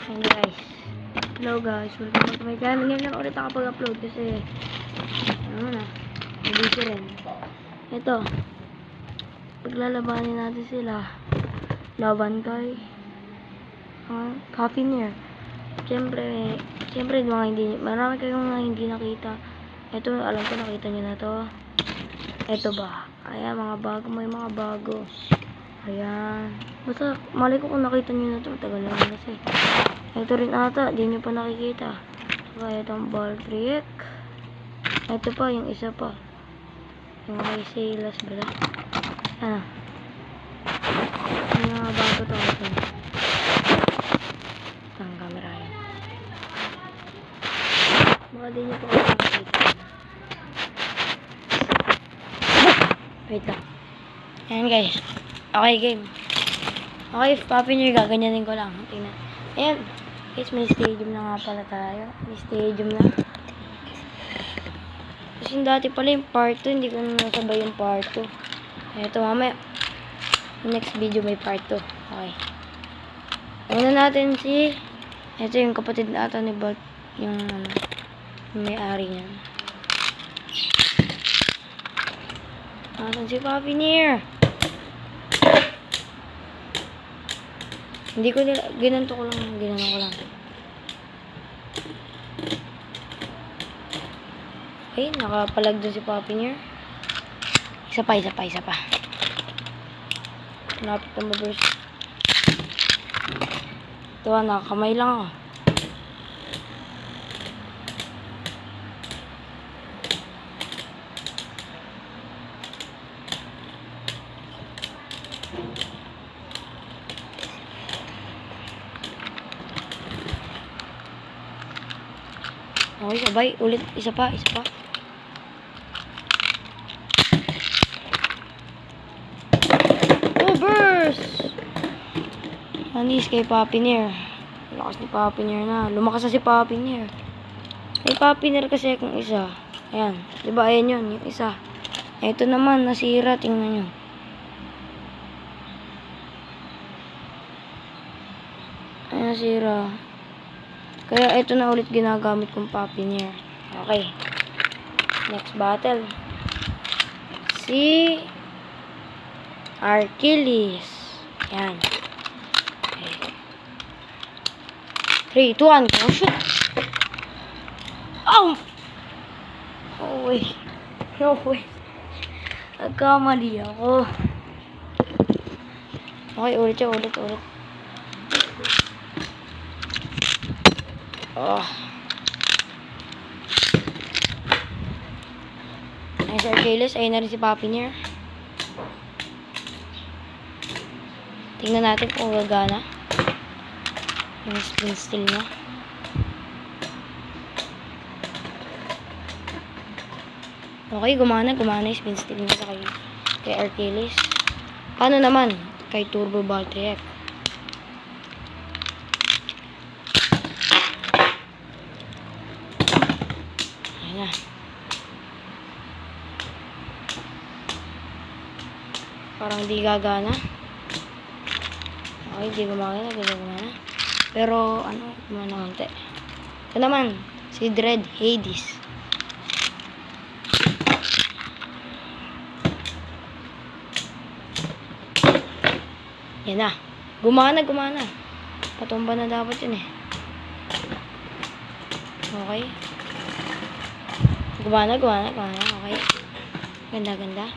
Hey guys. Hello guys. Welcome back to my channel. Ngayon lang ulit nakapag-upload kasi ano na, busy rin. Ito. Paglalabanin natin sila. Laban kay Puppineer. Siyempre marami kayong mga hindi nakita. Ito, alam ko nakita nyo na to. Ito ba? Ayan, mga bago. May mga bago. Ayan. Basta, mali ko kung nakita nyo na to. Tagal na lang kasi. Ito rin ata. Di nyo pa nakikita. Kaya itong ball trick. Ito pa, yung isa pa. Yung kay Silas, bala. Ano? Yung mga bago to. Ito. Ang camera yan. Baka di nyo pa nakikita. Wait lang. Ayan guys. Okay, game. Okay, Puppineer, gaganyanin ko lang. Tingnan. Ayan. Guys, may stadium na nga pala tayo. May stadium na. Kasi dati pala yung part 2, hindi ko na nasabay yung part 2. Ito, mamaya. Next video may part 2. Okay. Una natin si... Ito yung kapatid na ata ni Bolt. Yung may-ari niyan. Asan si Puppineer? Hindi ko nila, ginanto ko lang. Okay, nakapalag doon si Puppineer. Isa pa. Lapit na mabulis. Ito, nakakamay lang ako. Okay, sabay. Ulit. Isa pa. Oh, burst! Anis kay Puppineer. Lakas ni Puppineer na. Lumakas na si Puppineer. May Puppineer kasi akong isa. Ayan. Diba, ayan yun. Yung isa. Ito naman, nasira. Tingnan nyo. Ayan, nasira. Kaya ito na ulit ginagamit kong Puppineer. Okay. Next battle. Si Achilles. Yan. Okay. 3, 2, 1. Go shoot. Oh! No way. Nagkamali ako. Okay, ulit. Oh. Ay, si Achilles. Ayun na rin si Puppineer. Tingnan natin kung gagana. Yung spin steel niya. Okay, gumana yung spin steel niya sa kay Achilles. Paano naman kay Turbo Ball Trick? Ayan na. Parang di gagana. Okay, di gumagana. Pero, gumana konti. Ito naman, si Dread Hades. Yan na. Gumana. Patumba na dapat yun eh. Okay. Gumana. Okay. Ganda.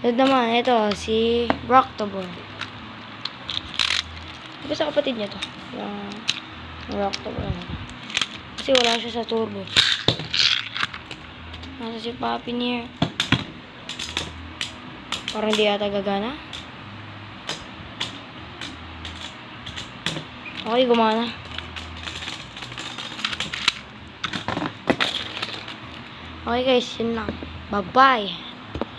Ito naman, ito, si Rocktable. Diba sa kapatid niya to? Yung Rocktable. Kasi wala siya sa turbo. Nasa si Puppineer. Parang di ata gagana. Okay, gumana. Okay guys, yun lang. Bye-bye.